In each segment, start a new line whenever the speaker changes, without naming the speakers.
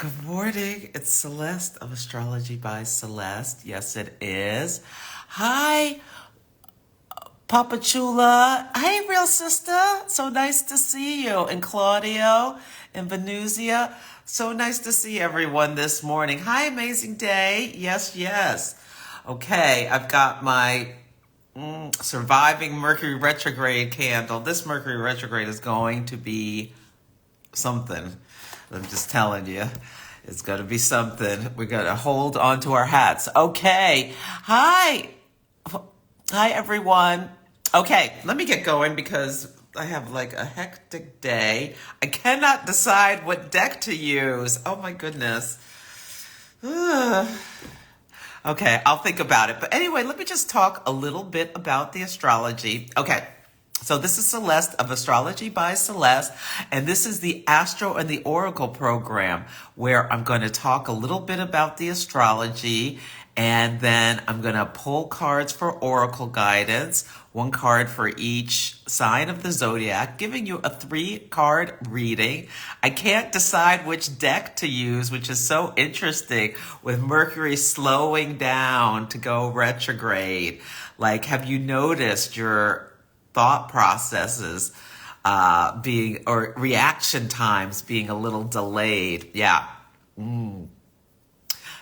Good morning. It's Celeste of Astrology by Celeste. Yes, it is. Hi, Papa Chula. Hey, real sister. So nice to see you. And Claudio and Venuzia. So nice to see everyone this morning. Hi, amazing day. Yes, yes. Okay, I've got my surviving Mercury retrograde candle. This Mercury retrograde is going to be something. I'm just telling you. It's going to be something. We're going to hold on to our hats. Okay. Hi. Hi, everyone. Okay, let me get going because I have like a hectic day. I cannot decide what deck to use. Oh, my goodness. Okay, I'll think about it. But anyway, let me just talk a little bit about the astrology. Okay. So this is Celeste of Astrology by Celeste, and this is the Astro and the Oracle program where I'm going to talk a little bit about the astrology, and then I'm going to pull cards for Oracle guidance, one card for each sign of the zodiac, giving you a 3-card reading. I can't decide which deck to use, which is so interesting with Mercury slowing down to go retrograde. Like, have you noticed your thought processes being, or reaction times being a little delayed? Yeah.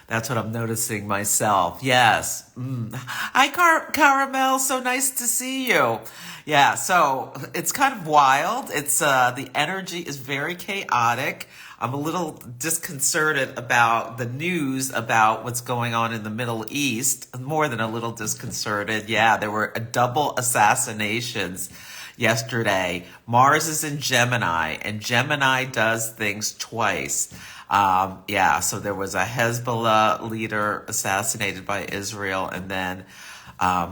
That's what I'm noticing myself. Yes. Hi, Caramel. So nice to see you. Yeah. So it's kind of wild. It's the energy is very chaotic. I'm a little disconcerted about the news about what's going on in the Middle East. More than a little disconcerted. Yeah, there were double assassinations yesterday. Mars is in Gemini, and Gemini does things twice. So there was a Hezbollah leader assassinated by Israel, and then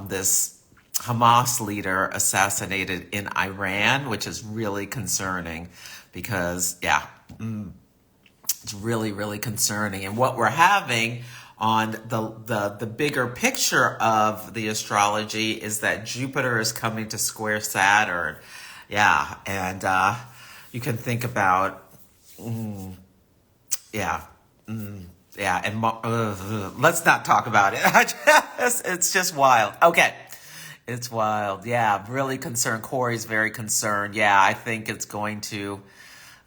this Hamas leader assassinated in Iran, which is really concerning because, it's really, really concerning. And what we're having on the bigger picture of the astrology is that Jupiter is coming to square Saturn. Yeah, and you can think about, and let's not talk about it. It's just wild. Okay. It's wild. Yeah, really concerned. Corey's very concerned. Yeah, I think it's going to,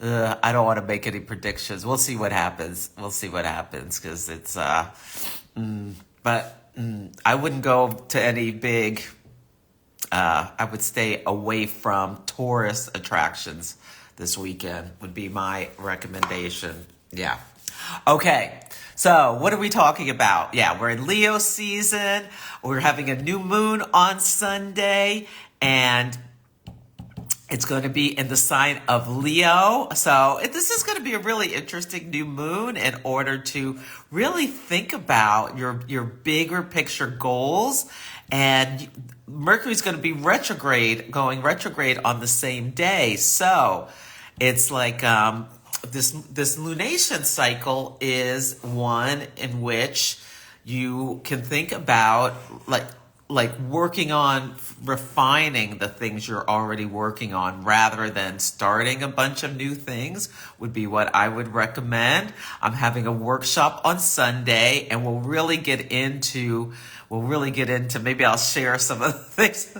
I don't want to make any predictions. We'll see what happens. Because it's, I wouldn't go to any big, I would stay away from tourist attractions this weekend would be my recommendation. Yeah. Okay. So what are we talking about? Yeah, we're in Leo season. We're having a new moon on Sunday, and it's going to be in the sign of Leo. So this is going to be a really interesting new moon in order to really think about your bigger picture goals. And Mercury's going to be going retrograde on the same day. So it's like this lunation cycle is one in which you can think about like working on refining the things you're already working on rather than starting a bunch of new things would be what I would recommend. I'm having a workshop on Sunday, and we'll really get into, maybe I'll share some of the things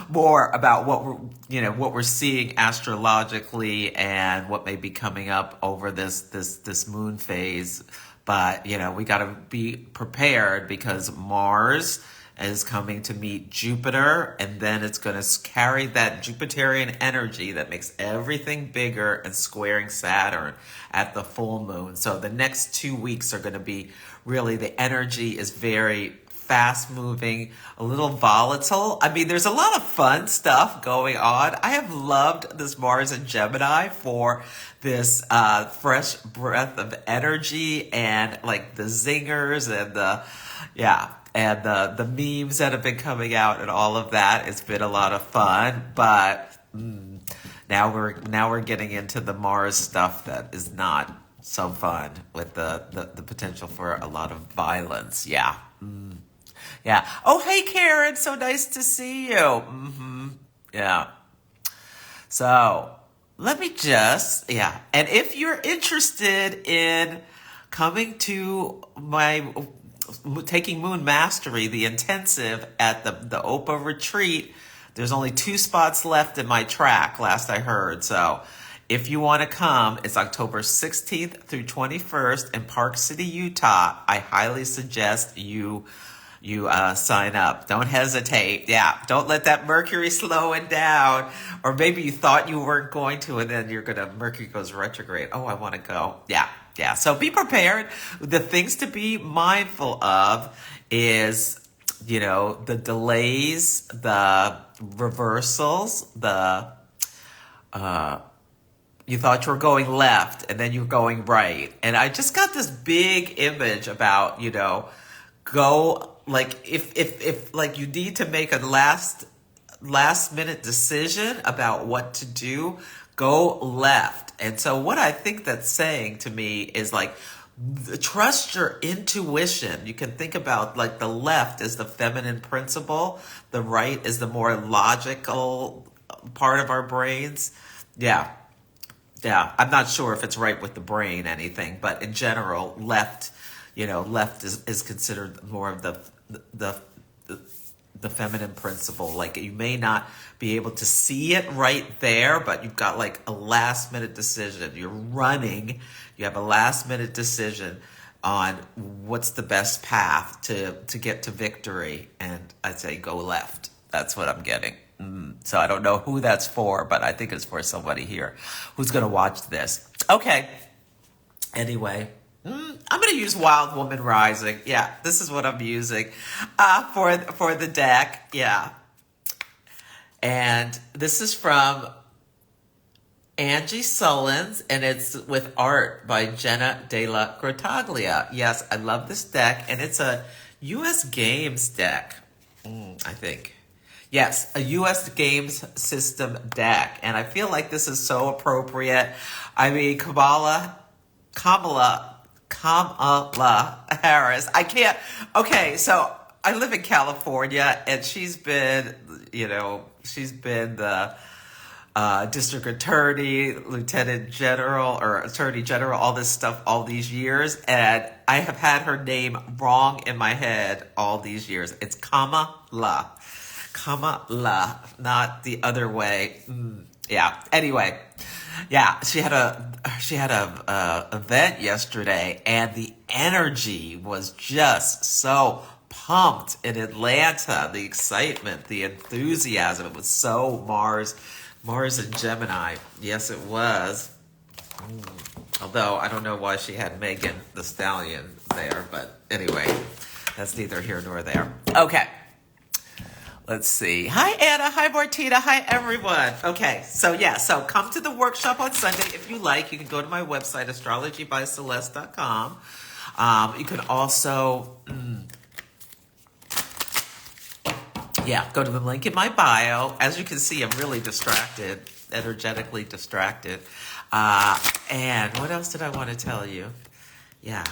more about what we're seeing astrologically and what may be coming up over this moon phase. But we got to be prepared because Mars is coming to meet Jupiter, and then it's going to carry that Jupiterian energy that makes everything bigger and squaring Saturn at the full moon. So the next 2 weeks are going to be really, the energy is very fast moving, a little volatile. I mean, there's a lot of fun stuff going on. I have loved this Mars in Gemini for this fresh breath of energy and like the zingers and the memes that have been coming out and all of that. It's been a lot of fun, but now we're getting into the Mars stuff that is not so fun with the potential for a lot of violence. Yeah. Yeah. Oh, hey, Karen. So nice to see you. Yeah. So let me just, yeah. And if you're interested in coming to my taking Moon Mastery, the intensive at the OPA retreat, there's only 2 spots left in my track, last I heard. So if you want to come, it's October 16th through 21st in Park City, Utah. I highly suggest you sign up. Don't hesitate. Yeah, don't let that Mercury slow it down. Or maybe you thought you weren't going to, and then Mercury goes retrograde. Oh, I want to go. Yeah, yeah. So be prepared. The things to be mindful of is, the delays, the reversals, you thought you were going left and then you're going right. And I just got this big image about, go, like, if like you need to make a last minute decision about what to do, go left. And so what I think that's saying to me is like, trust your intuition. You can think about like the left is the feminine principle, the right is the more logical part of our brains. Yeah. Yeah, I'm not sure if it's right with the brain, anything, but in general, left is considered more of the feminine principle. Like you may not be able to see it right there, but you've got like a last minute decision. You're running, you have a last minute decision on what's the best path to get to victory, and I'd say go left. That's what I'm getting. So I don't know who that's for, but I think it's for somebody here who's going to watch this. Okay. Anyway, I'm going to use Wild Woman Rising. Yeah, this is what I'm using for the deck. Yeah. And this is from Angie Sullins, and it's with art by Jenna De La Grotaglia. Yes, I love this deck, and it's a U.S. Games deck, I think. Yes, a U.S. Games System deck. And I feel like this is so appropriate. I mean, Kamala Harris. I can't. Okay, so I live in California, and she's been the district attorney, lieutenant general, or attorney general, all this stuff all these years. And I have had her name wrong in my head all these years. It's Kamala, not the other way. Yeah. Anyway, yeah, she had a event yesterday, and the energy was just so pumped in Atlanta. The excitement, the enthusiasm. It was so Mars and Gemini. Yes, it was. Although I don't know why she had Megan the Stallion there, but anyway, that's neither here nor there. Okay. Let's see. Hi, Anna. Hi, Martina. Hi, everyone. Okay, so come to the workshop on Sunday if you like. You can go to my website, astrologybyceleste.com. You can also, go to the link in my bio. As you can see, I'm really distracted, energetically distracted. And what else did I want to tell you? Yeah.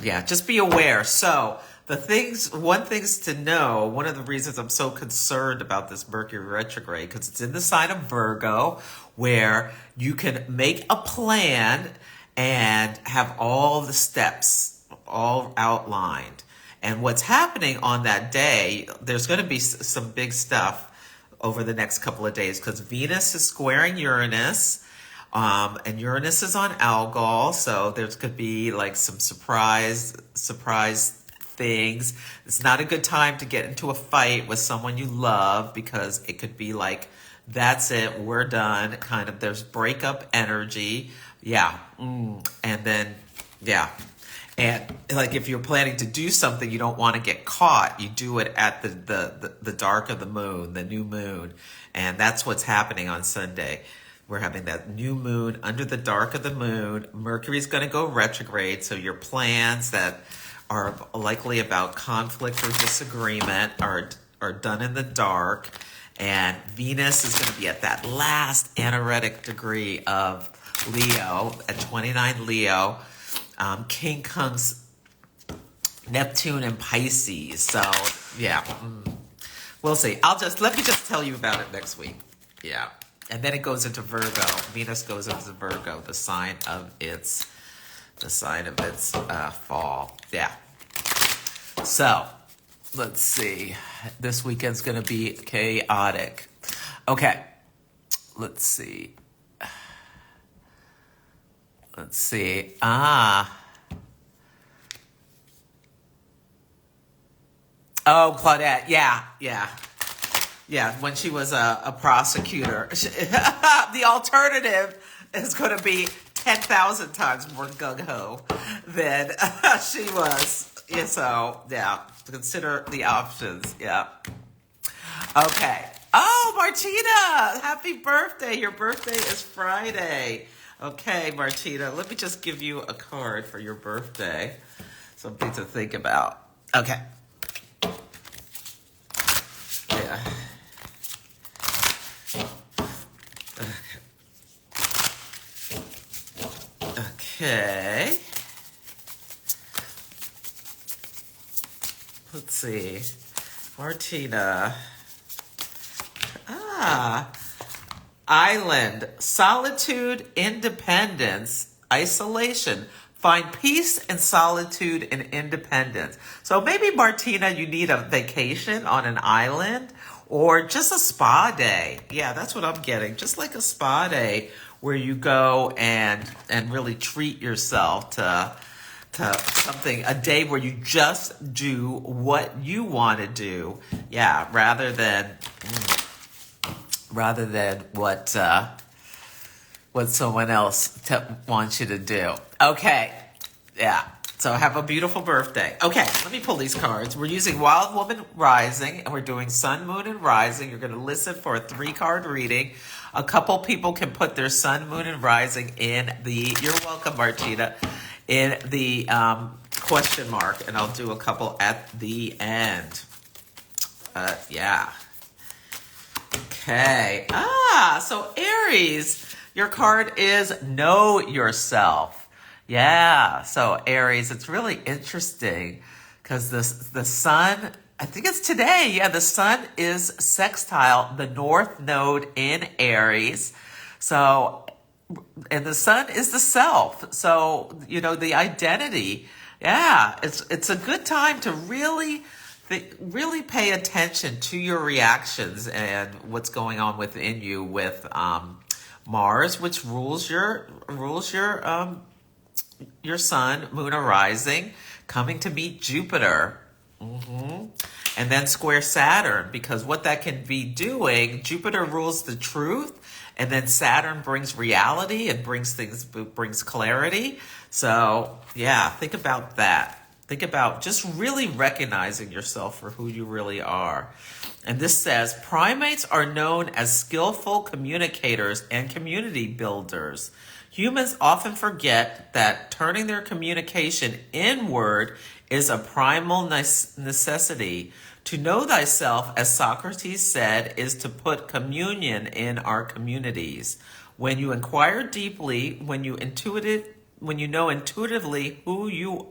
Yeah, just be aware. So, one thing's to know, one of the reasons I'm so concerned about this Mercury retrograde, because it's in the sign of Virgo, where you can make a plan and have all the steps all outlined. And what's happening on that day, there's going to be some big stuff over the next couple of days, because Venus is squaring Uranus, and Uranus is on Algol, so there's could be like some surprise things. It's not a good time to get into a fight with someone you love, because it could be like, that's it, we're done, kind of, there's breakup energy. Yeah. And then, yeah. And like if you're planning to do something, you don't want to get caught. You do it at the dark of the moon, the new moon. And that's what's happening on Sunday. We're having that new moon under the dark of the moon. Mercury's going to go retrograde. So your plans that are likely about conflict or disagreement are done in the dark. And Venus is going to be at that last anaretic degree of Leo, at 29 Leo. King Kung's Neptune and Pisces. So, yeah. We'll see. Let me just tell you about it next week. Yeah. And then it goes into Virgo. Venus goes into Virgo, the sign of its fall. Yeah. So, let's see. This weekend's going to be chaotic. Okay. Let's see. Oh, Claudette. Yeah, when she was a prosecutor. The alternative is going to be 10,000 times more gung-ho than she was. Yeah, so, yeah, consider the options. Yeah. Okay. Oh, Martina, happy birthday. Your birthday is Friday. Okay, Martina, let me just give you a card for your birthday. Something to think about. Okay. Yeah. Okay. Let's see. Martina. Island. Solitude, independence, isolation. Find peace and solitude and independence. So maybe, Martina, you need a vacation on an island or just a spa day. Yeah, that's what I'm getting. Just like a spa day where you go and really treat yourself to something, a day where you just do what you want to do. Yeah, rather than what someone else wants you to do. Okay, yeah. So have a beautiful birthday. Okay, let me pull these cards. We're using Wild Woman Rising, and we're doing Sun, Moon, and Rising. You're going to listen for a 3-card reading. A couple people can put their Sun, Moon, and Rising in the, you're welcome, Martina, in the question mark, and I'll do a couple at the end. Yeah. Okay. So Aries, your card is Know Yourself. Yeah. So Aries, it's really interesting because the sun, I think it's today. Yeah, the sun is sextile the North Node in Aries. So, and the sun is the self. So, the identity. Yeah, it's a good time to really pay attention to your reactions and what's going on within you with Mars, which rules your sun, moon, or rising, coming to meet Jupiter. And then square Saturn, because what that can be doing, Jupiter rules the truth, and then Saturn brings reality and brings clarity. So yeah, think about that. Think about just really recognizing yourself for who you really are. And this says, primates are known as skillful communicators and community builders. Humans often forget that turning their communication inward is a primal necessity. To know thyself, as Socrates said, is to put communion in our communities. When you inquire deeply, when you know intuitively who you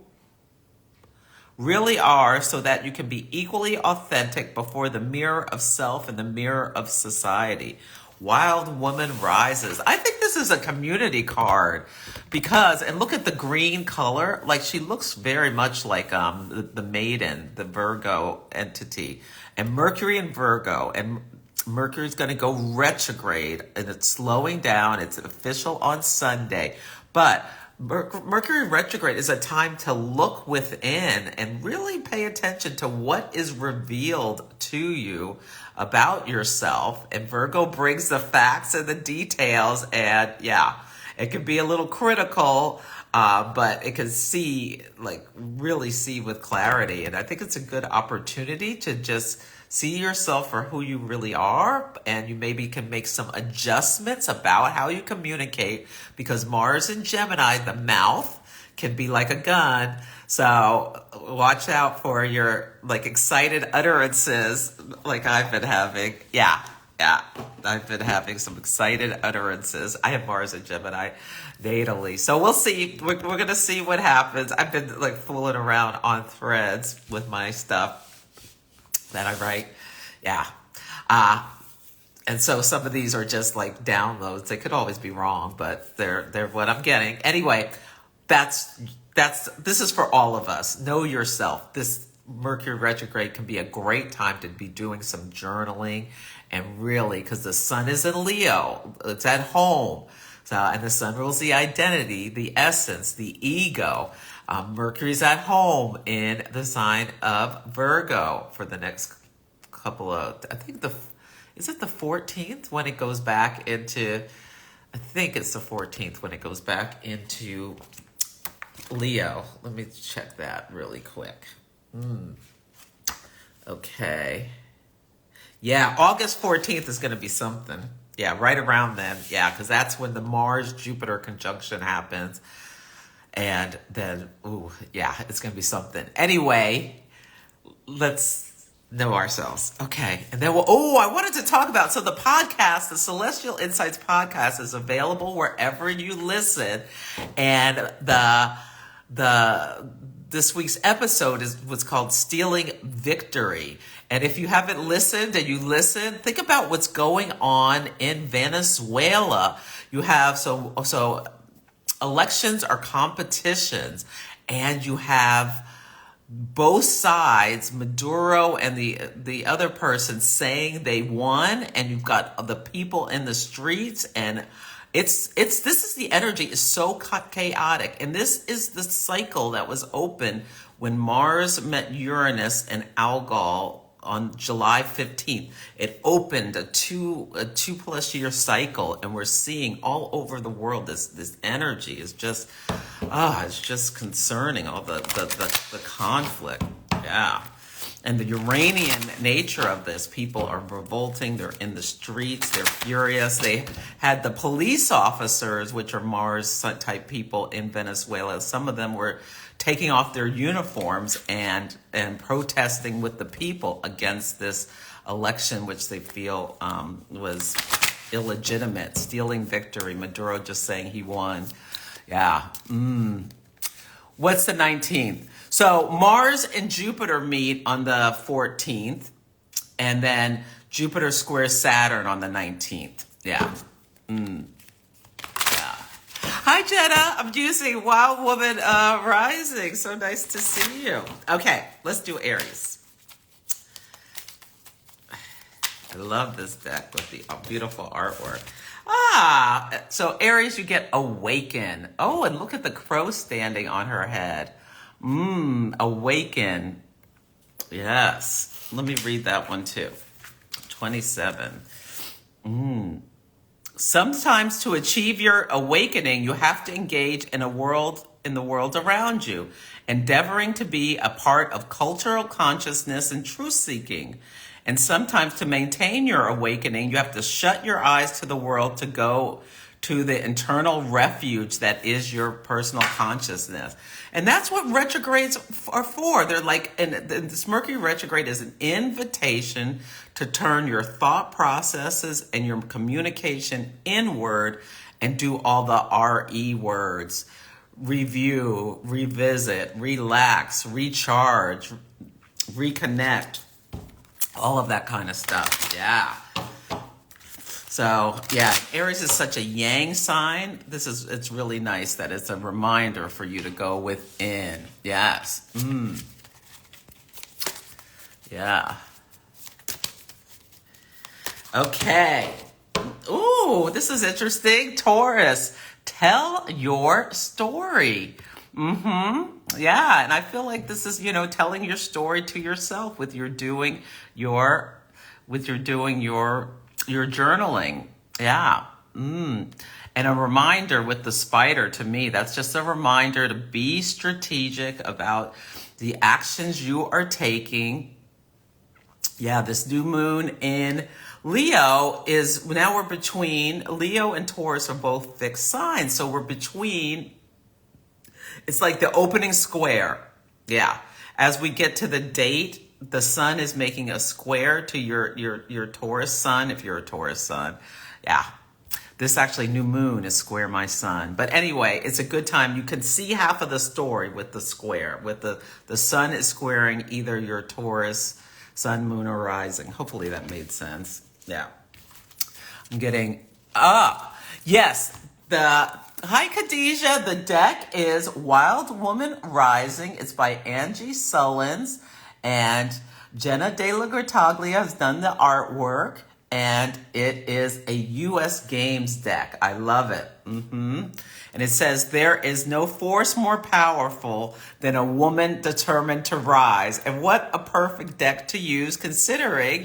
really are, so that you can be equally authentic before the mirror of self and the mirror of society. Wild Woman Rises. I think this is a community card because, and look at the green color, like she looks very much like the maiden, the Virgo entity, and Mercury in Virgo, and Mercury's going to go retrograde, and it's slowing down. It's official on Sunday, but Mercury retrograde is a time to look within and really pay attention to what is revealed to you about yourself. And Virgo brings the facts and the details, and yeah, it can be a little critical, but it can really see with clarity. And I think it's a good opportunity to just see yourself for who you really are, and you maybe can make some adjustments about how you communicate, because Mars in Gemini, the mouth, can be like a gun. So watch out for your excited utterances like I've been having. Yeah, I've been having some excited utterances. I have Mars in Gemini natally. So we'll see. We're going to see what happens. I've been fooling around on Threads with my stuff that I write. Yeah. And so some of these are just like downloads. They could always be wrong, but they're what I'm getting. Anyway, this is for all of us. Know yourself. This Mercury retrograde can be a great time to be doing some journaling, and really, because the sun is in Leo, it's at home. So, and the sun rules the identity, the essence, the ego. Mercury's at home in the sign of Virgo for the next couple of, I think is it the 14th when it goes back into, I think it's the 14th when it goes back into Leo. Let me check that really quick. Okay. Yeah, August 14th is going to be something. Yeah, right around then. Yeah, because that's when the Mars-Jupiter conjunction happens. And then, it's going to be something. Anyway, let's know ourselves. Okay. And then, I wanted to talk about, so the podcast, the Celestial Insights podcast is available wherever you listen. And this week's episode was called Stealing Victory. And if you haven't listened and you listen, think about what's going on in Venezuela. You have, so elections are competitions, and you have both sides, Maduro and the other person, saying they won, and you've got the people in the streets, and this is the energy is so chaotic, and this is the cycle that was open when Mars met Uranus and Algol on July 15th. It opened a two plus year cycle, and we're seeing all over the world this energy is just it's just concerning, all the conflict. Yeah. And the Uranian nature of this, people are revolting, they're in the streets, they're furious. They had the police officers, which are Mars type people in Venezuela. Some of them were taking off their uniforms and protesting with the people against this election, which they feel was illegitimate, stealing victory. Maduro just saying he won. Yeah. What's the 19th? So Mars and Jupiter meet on the 14th, and then Jupiter squares Saturn on the 19th. Yeah. Yeah. Hi, Jenna. I'm using Wild Woman Rising. So nice to see you. Okay, let's do Aries. I love this deck with the beautiful artwork. So Aries, you get Awaken. Oh, and look at the crow standing on her head. Awaken. Yes. Let me read that one too. 27. Sometimes to achieve your awakening, you have to engage in the world around you, endeavoring to be a part of cultural consciousness and truth-seeking. And sometimes to maintain your awakening, you have to shut your eyes to the world to go to the internal refuge that is your personal consciousness. And that's what retrogrades are for. They're like, and this Mercury retrograde is an invitation to turn your thought processes and your communication inward and do all the RE words. Review, revisit, relax, recharge, reconnect, all of that kind of stuff. Yeah. So, yeah, Aries is such a yang sign. It's really nice that it's a reminder for you to go within. Yes. Yeah. Okay. Ooh, this is interesting. Taurus, tell your story. Yeah, and I feel like this is, telling your story to yourself with your doing your journaling. Yeah. And a reminder with the spider, to me, that's just a reminder to be strategic about the actions you are taking. Yeah, this new moon in Leo we're between, Leo and Taurus are both fixed signs. So we're between, it's like the opening square. Yeah. As we get to the date, the sun is making a square to your Taurus sun, if you're a Taurus sun. Yeah. This actually new moon is square my sun. But anyway, it's a good time. You can see half of the story with the square. With the sun is squaring either your Taurus sun, moon, or rising. Hopefully that made sense. Yeah. I'm getting up. Yes, hi Khadijah. The deck is Wild Woman Rising. It's by Angie Sullins, and Jenna De La Grataglia has done the artwork, and it is a U.S. Games deck. I love it. And it says, there is no force more powerful than a woman determined to rise. And what a perfect deck to use, considering,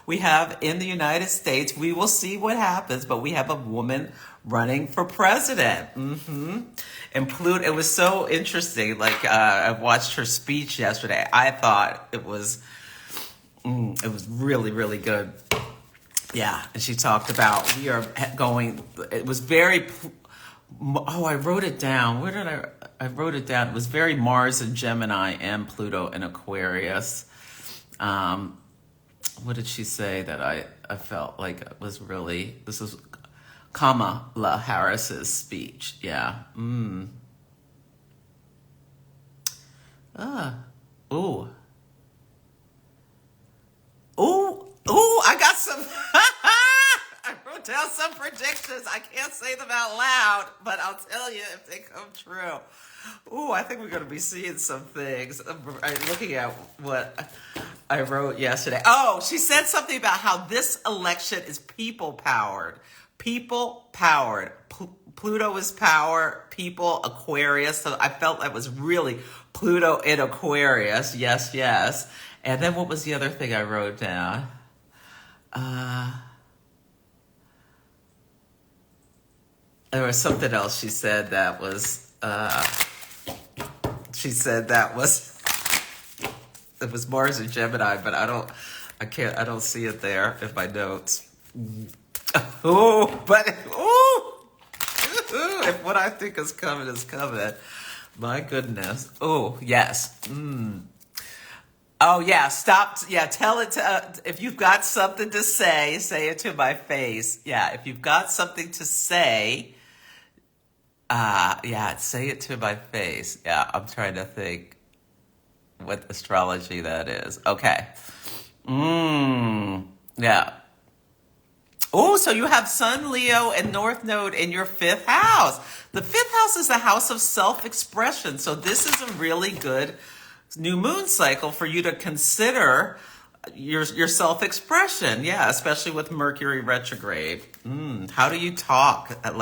we have in the United States, we will see what happens, but we have a woman running for president. And Pluto, it was so interesting. Like, I watched her speech yesterday. I thought it was really, really good. Yeah. And she talked about, we are going, it was very, I wrote it down. Where did I wrote it down. It was very Mars and Gemini and Pluto and Aquarius. What did she say that I felt like it was really, this was Kamala Harris's speech. Yeah. Ooh, I got some. I wrote down some predictions. I can't say them out loud, but I'll tell you if they come true. Ooh, I think we're going to be seeing some things. I'm looking at what I wrote yesterday. Oh, she said something about how this election is people-powered. People-powered. Pluto is power, people, Aquarius. So I felt that was really Pluto in Aquarius. Yes, yes. And then what was the other thing I wrote down? There was something else she said that was, it was Mars and Gemini, but I don't see it there in my notes. If what I think is coming is coming, my goodness. Oh, yes. Oh, yeah, stop. Yeah, tell it to, if you've got something to say it to my face. Yeah, if you've got something to say, say it to my face. Yeah, I'm trying to think what astrology that is. Okay. Yeah. Oh, so you have Sun, Leo, and North Node in your fifth house. The fifth house is the house of self-expression. So this is a really good new moon cycle for you to consider your self-expression. Yeah, especially with Mercury retrograde. How do you talk? And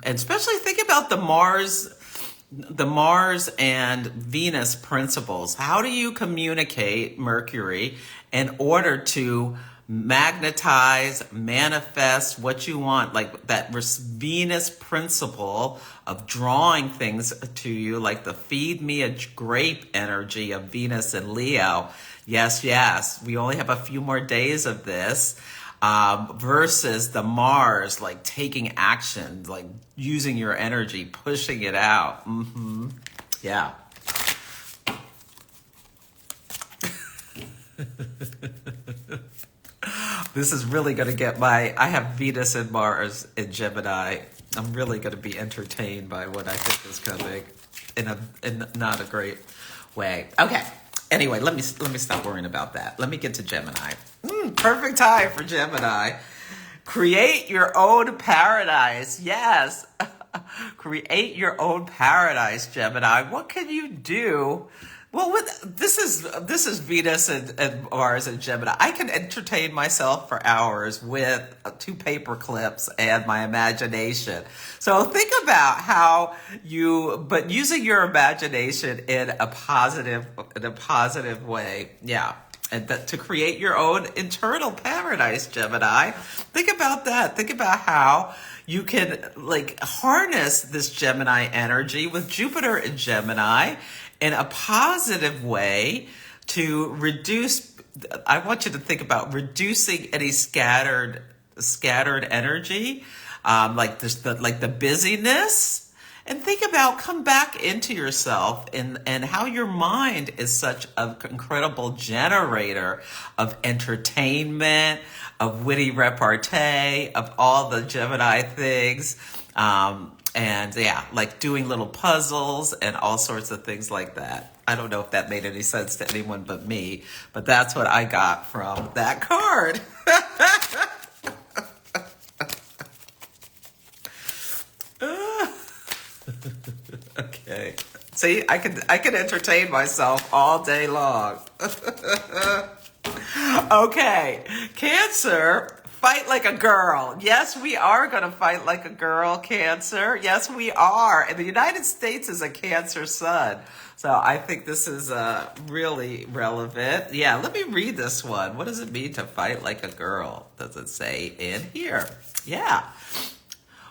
especially think about the Mars and Venus principles. How do you communicate, Mercury, in order to magnetize, manifest what you want, like that Venus principle of drawing things to you, like the feed me a grape energy of Venus and Leo. Yes, yes. We only have a few more days of this, versus the Mars, like taking action, like using your energy, pushing it out. Yeah. This is really going to get I have Venus and Mars in Gemini. I'm really going to be entertained by what I think is coming in not a great way. Okay. Anyway, let me stop worrying about that. Let me get to Gemini. Perfect time for Gemini. Create your own paradise. Yes. Create your own paradise, Gemini. What can you do? Well, this is Venus and Mars and Gemini. I can entertain myself for hours with 2 paper clips and my imagination. So think about but using your imagination in a positive way. Yeah. And to create your own internal paradise, Gemini. Think about that. Think about how you can harness this Gemini energy with Jupiter in Gemini in a positive way to reduce. I want you to think about reducing any scattered energy, like the busyness. And think about, come back into yourself and how your mind is such an incredible generator of entertainment, of witty repartee, of all the Gemini things. And yeah, like doing little puzzles and all sorts of things like that. I don't know if that made any sense to anyone but me, but that's what I got from that card. See, I could entertain myself all day long. Okay, Cancer, fight like a girl. Yes, we are going to fight like a girl, Cancer. Yes, we are. And the United States is a Cancer sun. So I think this is really relevant. Yeah, let me read this one. What does it mean to fight like a girl? Does it say in here? Yeah.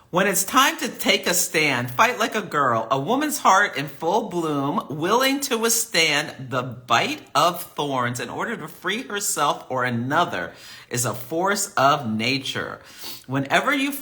When it's time to take a stand, fight like a girl, a woman's heart in full bloom, willing to withstand the bite of thorns in order to free herself or another, is a force of nature. Whether your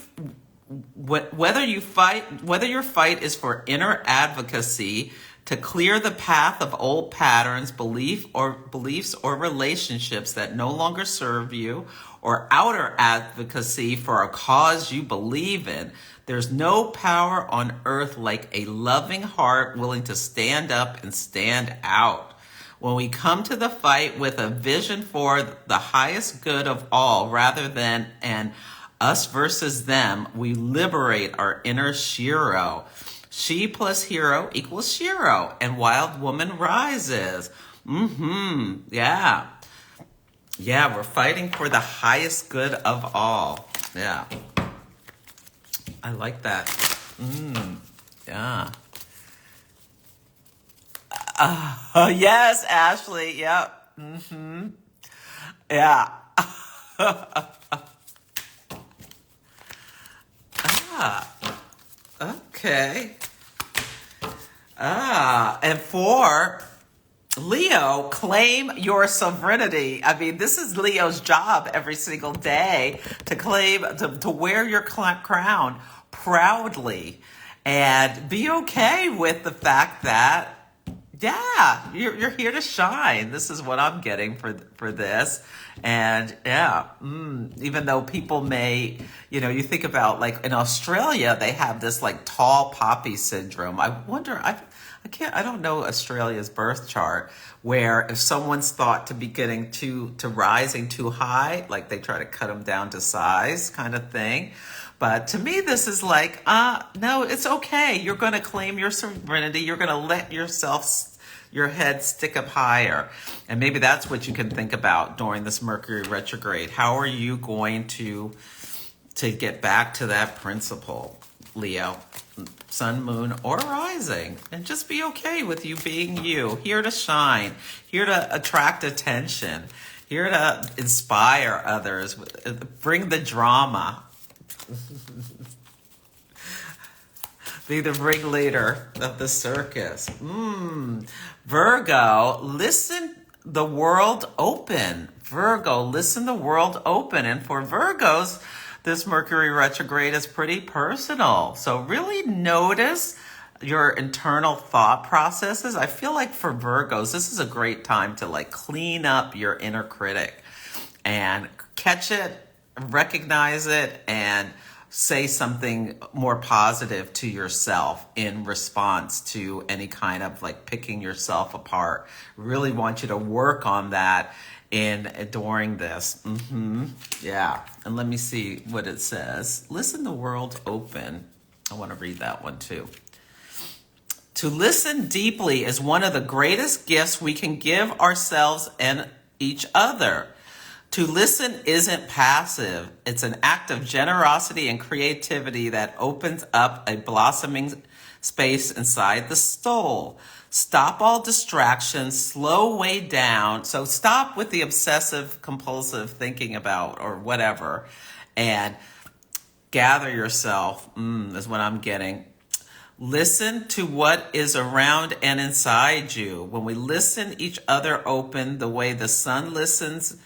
fight is for inner advocacy, to clear the path of old patterns, beliefs or relationships that no longer serve you, or outer advocacy for a cause you believe in, there's no power on earth like a loving heart willing to stand up and stand out. When we come to the fight with a vision for the highest good of all rather than an us versus them, we liberate our inner Shiro. She plus hero equals Shiro, and wild woman rises. Yeah. Yeah, we're fighting for the highest good of all. Yeah. I like that. Yeah. Yes, Ashley. Yep. Yeah. Okay. And for Leo, claim your sovereignty. I mean, this is Leo's job every single day to claim, to wear your crown proudly and be okay with the fact that, yeah, you're here to shine. This is what I'm getting for this. And yeah, even though people may, you think about like in Australia, they have this like tall poppy syndrome. I wonder, I don't know Australia's birth chart, where if someone's thought to be getting to rising too high, like they try to cut them down to size kind of thing. But to me, this is like, no, it's okay. You're going to claim your sovereignty. You're going to let your head stick up higher. And maybe that's what you can think about during this Mercury retrograde. How are you going to get back to that principle, Leo? Sun, moon, or rising, and just be okay with you being you, here to shine, here to attract attention, here to inspire others, bring the drama, be the ringleader of the circus. Virgo, listen the world open. Virgo, listen the world open. And for Virgos, this Mercury retrograde is pretty personal. So really notice your internal thought processes. I feel like for Virgos, this is a great time to like clean up your inner critic and catch it, recognize it, and say something more positive to yourself in response to any kind of like picking yourself apart. Really want you to work on that during this. Yeah. And let me see what it says. Listen the world open. I want to read that one too. To listen deeply is one of the greatest gifts we can give ourselves and each other. To listen isn't passive. It's an act of generosity and creativity that opens up a blossoming space inside the soul. Stop all distractions, slow way down. So stop with the obsessive compulsive thinking about or whatever, and gather yourself, is what I'm getting. Listen to what is around and inside you. When we listen each other open, the way the sun listens,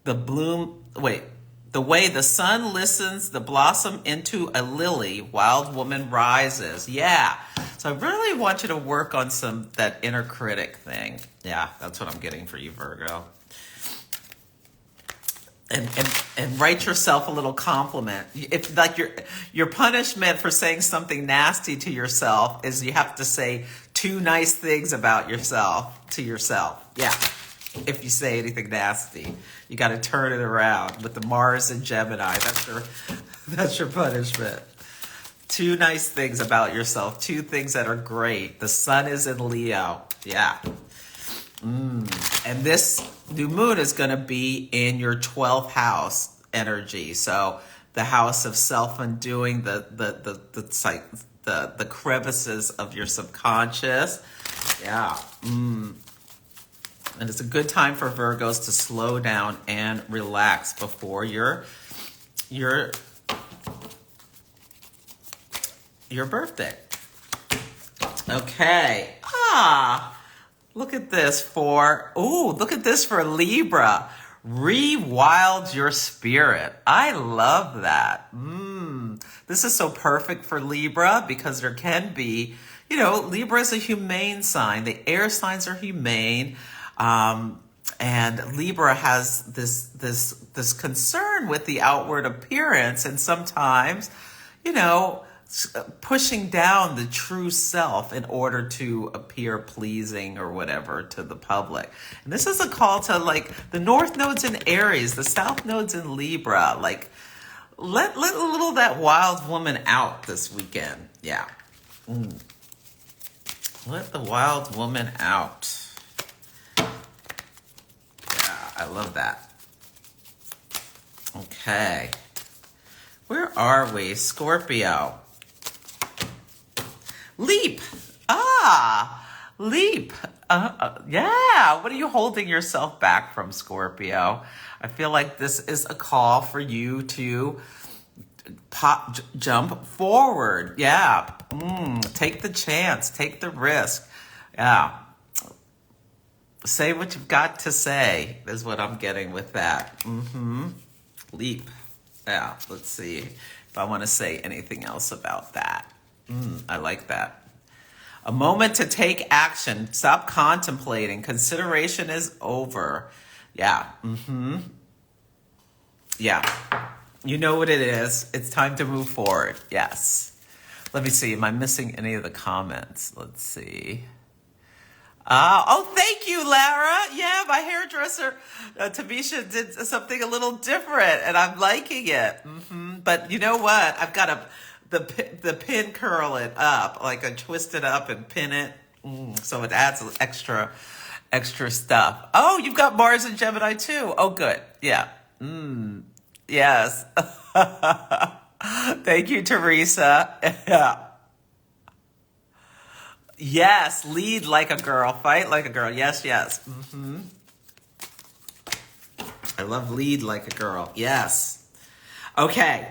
the way the sun listens, the blossom into a lily, wild woman rises. Yeah. So I really want you to work on that inner critic thing. Yeah, that's what I'm getting for you, Virgo. And write yourself a little compliment. If like your punishment for saying something nasty to yourself is you have to say 2 nice things about yourself to yourself. Yeah. If you say anything nasty, you got to turn it around with the Mars and Gemini. That's your punishment. Two nice things about yourself. Two things that are great. The sun is in Leo. Yeah. And this new moon is going to be in your 12th house energy. So the house of self-undoing, the crevices of your subconscious. Yeah. And it's a good time for Virgos to slow down and relax before your birthday. Okay. Look at this for Libra. Rewild your spirit. I love that. This is so perfect for Libra because there can be, Libra is a humane sign. The air signs are humane. And Libra has this concern with the outward appearance, and sometimes, pushing down the true self in order to appear pleasing or whatever to the public. And this is a call to the North Node's in Aries, the South Node's in Libra. Let a little of that wild woman out this weekend. Yeah. Let the wild woman out. Yeah, I love that. Okay. Where are we? Scorpio. Leap. Leap. Yeah. What are you holding yourself back from, Scorpio? I feel like this is a call for you to jump forward. Yeah. Take the chance. Take the risk. Yeah. Say what you've got to say is what I'm getting with that. Leap. Yeah. Let's see if I want to say anything else about that. I like that. A moment to take action. Stop contemplating. Consideration is over. Yeah. Yeah. You know what it is. It's time to move forward. Yes. Let me see. Am I missing any of the comments? Let's see. Thank you, Lara. Yeah, my hairdresser, Tamisha, did something a little different, and I'm liking it. But you know what? I've got the pin curl it up, I twist it up and pin it, so it adds extra stuff. Oh, you've got Mars and Gemini too. Oh, good. Yeah. Yes. Thank you, Teresa. Yeah. Yes, lead like a girl, fight like a girl. Yes. I love lead like a girl. Yes. Okay.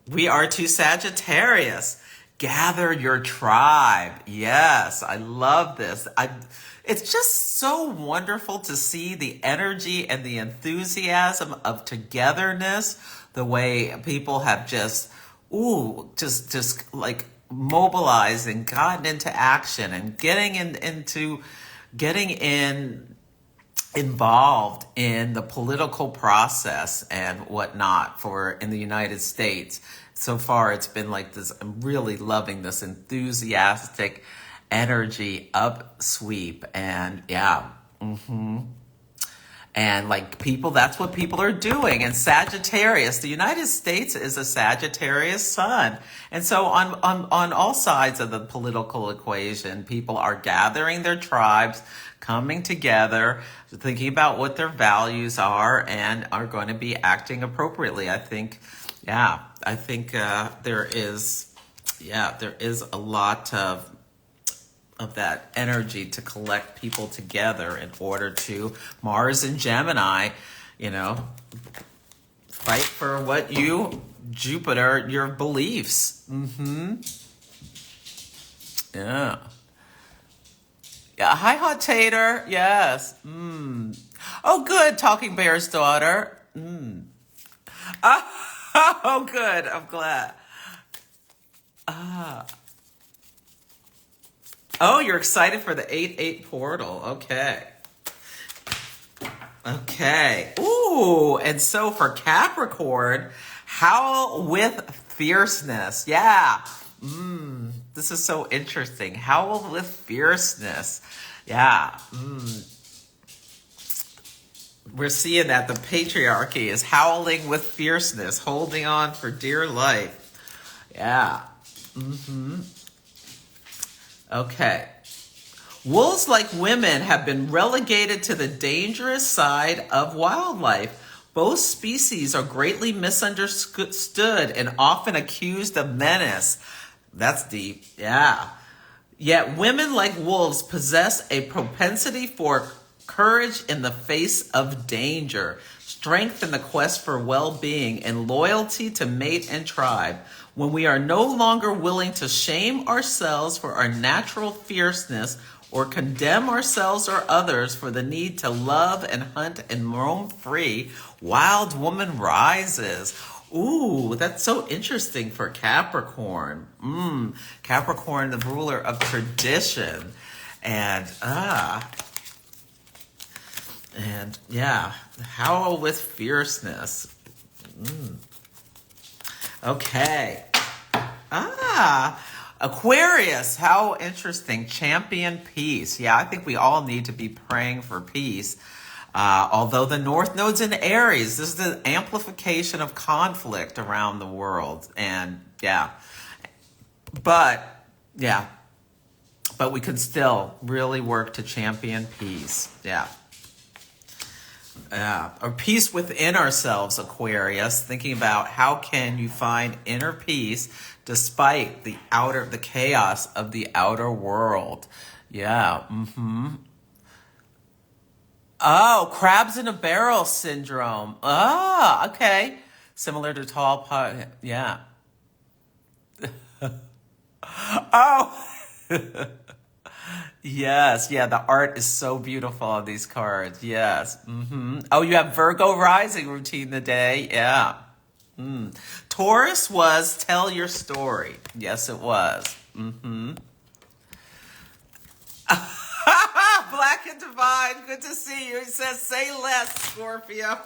We are to Sagittarius. Gather your tribe. Yes, I love this. It's just so wonderful to see the energy and the enthusiasm of togetherness, the way people have just mobilized and gotten into action and getting involved in the political process and whatnot in the United States. So far, it's been this. I'm really loving this enthusiastic energy upsweep, and yeah. And people, that's what people are doing. And Sagittarius, the United States is a Sagittarius sun. And so on all sides of the political equation, people are gathering their tribes, coming together, thinking about what their values are, and are going to be acting appropriately. I think there is a lot of that energy to collect people together in order to Mars and Gemini, fight for what Jupiter, your beliefs. Yeah. Yeah. Hi, Hot Tater. Yes. Oh, good. Talking Bear's daughter. Oh, good. I'm glad. Oh, you're excited for the 8-8 portal. Okay. Ooh, and so for Capricorn, howl with fierceness. Yeah. This is so interesting. Howl with fierceness. Yeah. We're seeing that the patriarchy is howling with fierceness, holding on for dear life. Yeah. Okay. Wolves, like women, have been relegated to the dangerous side of wildlife. Both species are greatly misunderstood and often accused of menace. That's deep. Yeah. Yet women, like wolves, possess a propensity for courage in the face of danger, strength in the quest for well-being, and loyalty to mate and tribe. When we are no longer willing to shame ourselves for our natural fierceness or condemn ourselves or others for the need to love and hunt and roam free, wild woman rises. Ooh, that's so interesting for Capricorn. Capricorn, the ruler of tradition. And yeah, howl with fierceness. Okay. Aquarius, how interesting. Champion peace. Yeah, I think we all need to be praying for peace. Although the North Node's in Aries, this is the amplification of conflict around the world. And but we can still really work to champion peace. Or peace within ourselves, Aquarius. Thinking about how can you find inner peace despite the chaos of the outer world. Oh, crabs in a barrel syndrome. Okay. Similar to tall pot. Yeah. Oh. Yes, the art is so beautiful on these cards. Yes. Oh, you have Virgo rising routine today. Yeah. Taurus was tell your story. Yes, it was. Black and Divine, good to see you. He says, say less, Scorpio.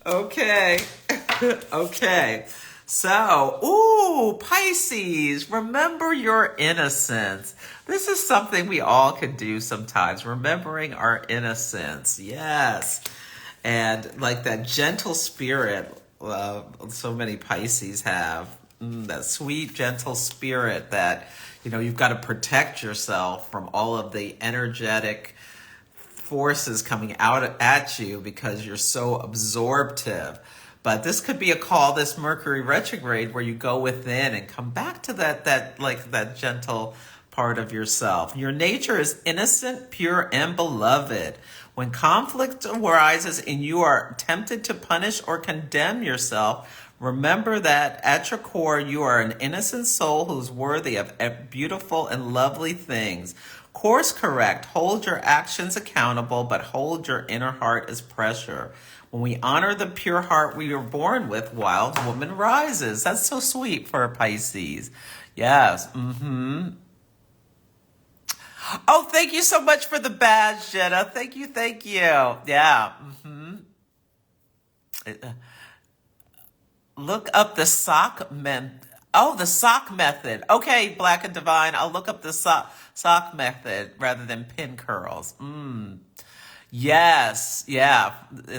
Okay. Okay. So, Pisces, remember your innocence. This is something we all could do sometimes, remembering our innocence. Yes. And like that gentle spirit so many Pisces have. That sweet, gentle spirit that, you've got to protect yourself from all of the energetic forces coming out at you because you're so absorptive. But this could be a call, this Mercury retrograde, where you go within and come back to that gentle part of yourself. Your nature is innocent, pure, and beloved. When conflict arises and you are tempted to punish or condemn yourself, remember that at your core, you are an innocent soul who's worthy of beautiful and lovely things. Course correct. Hold your actions accountable, but hold your inner heart as pressure. When we honor the pure heart we were born with, wild woman rises. That's so sweet for a Pisces. Yes. Oh, thank you so much for the badge, Jenna. Thank you. Yeah. Look up the sock method. Oh, the sock method. Okay, Black and Divine. I'll look up the sock method rather than pin curls. Yes, yeah.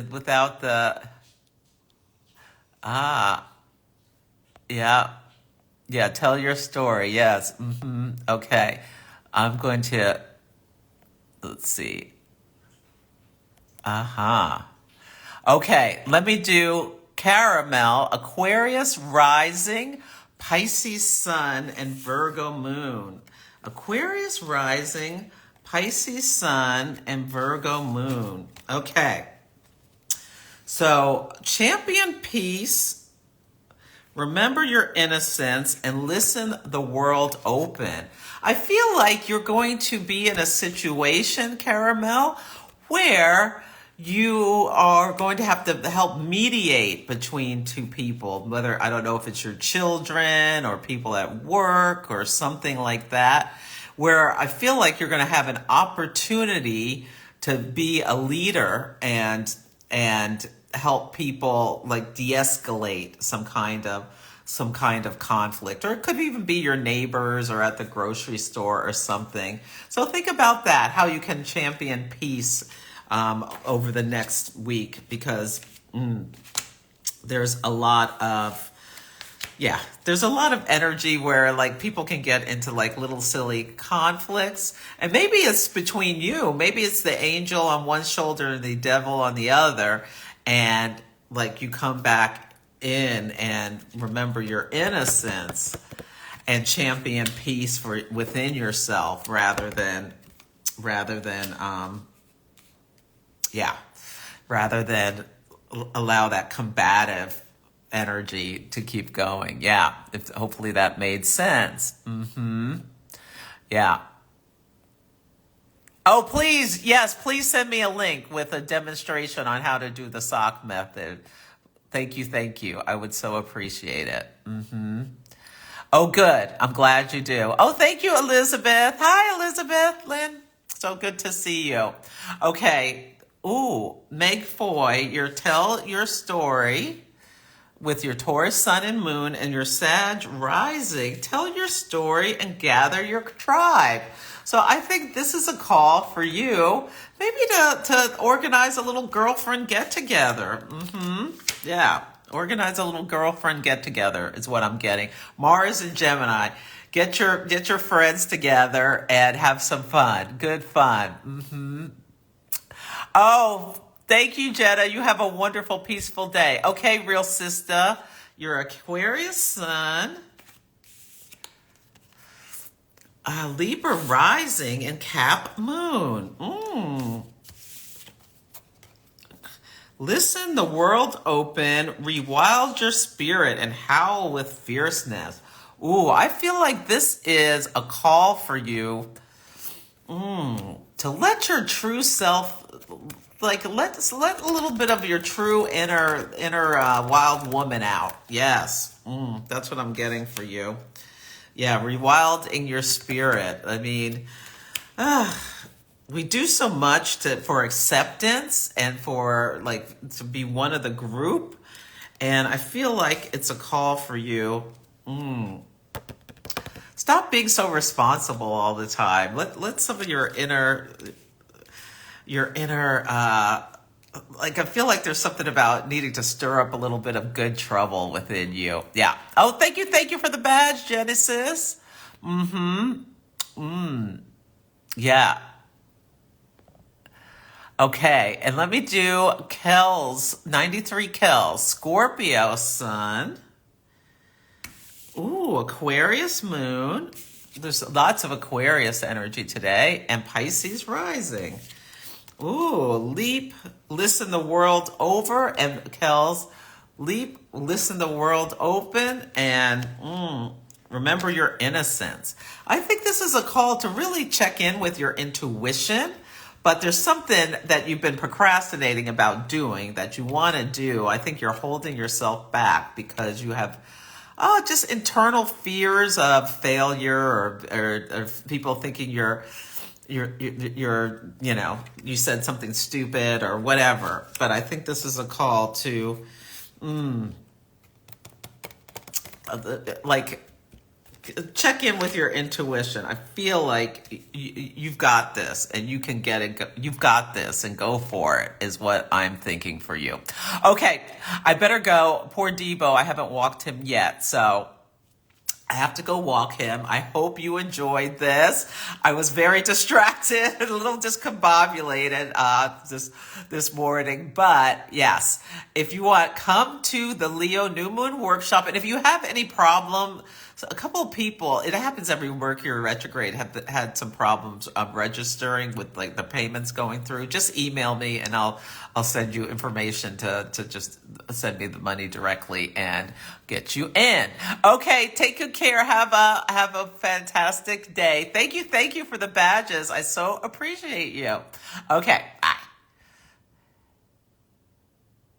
Without the yeah. Tell your story. Yes. Okay. I'm going to let's see. Okay, let me do Caramel, Aquarius rising, Pisces sun, and Virgo moon. Aquarius rising, Pisces sun, and Virgo moon. Okay. So, champion peace, remember your innocence, and listen the world open. I feel like you're going to be in a situation, Caramel, where you are going to have to help mediate between two people, whether, I don't know if it's your children or people at work or something like that, where I feel like you're going to have an opportunity to be a leader and help people like de-escalate some kind of conflict, or it could even be your neighbors or at the grocery store or something. So think about that, how you can champion peace over the next week, because there's a lot of, yeah, there's a lot of energy where like people can get into like little silly conflicts. And maybe it's between you. Maybe it's the angel on one shoulder and the devil on the other. And like you come back in and remember your innocence and champion peace for within yourself rather than allow that combative energy to keep going. Yeah, hopefully that made sense. Yeah. Oh, please, yes, please send me a link with a demonstration on how to do the sock method. Thank you, thank you. I would so appreciate it. Oh, good. I'm glad you do. Oh, thank you, Elizabeth. Hi, Elizabeth. Lynn, so good to see you. Okay. Ooh, Meg Foy, tell your story with your Taurus sun and moon and your Sag rising. Tell your story and gather your tribe. So I think this is a call for you, maybe to organize a little girlfriend get-together. Yeah, organize a little girlfriend get-together is what I'm getting. Mars and Gemini, get your friends together and have some fun. Good fun. Oh, thank you, Jenna. You have a wonderful, peaceful day. Okay, real sister, your Aquarius sun, Libra rising, and Cap moon. Listen the world open, rewild your spirit, and howl with fierceness. Ooh, I feel like this is a call for you to let your true self, like let a little bit of your true inner wild woman out. Yes, that's what I'm getting for you. Yeah, rewilding your spirit. I mean, we do so much for acceptance and for like to be one of the group, and I feel like it's a call for you. Stop being so responsible all the time. Let some of your inner like I feel like there's something about needing to stir up a little bit of good trouble within you. Yeah. Oh, thank you for the badge, Genesis. Yeah. Okay, and let me do Kel's 93 Kel's Scorpio sun. Ooh, Aquarius moon. There's lots of Aquarius energy today, and Pisces rising. Ooh, leap, listen the world over, and Kel's leap, listen the world open, and remember your innocence. I think this is a call to really check in with your intuition, but there's something that you've been procrastinating about doing that you want to do. I think you're holding yourself back because you have just internal fears of failure or people thinking you're you said something stupid or whatever. But I think this is a call to like check in with your intuition. I feel like you've got this and you can get it. You've got this and go for it is what I'm thinking for you. Okay, I better go. Poor Debo, I haven't walked him yet, so I have to go walk him. I hope you enjoyed this. I was very distracted, a little discombobulated this morning. But yes, if you want, come to the Leo New Moon Workshop. And if you have any problem, so a couple of people, it happens every Mercury retrograde, have had some problems registering with like the payments going through. Just email me and I'll send you information to just send me the money directly and get you in. Okay, take good care. Have a fantastic day. Thank you for the badges. I so appreciate you. Okay.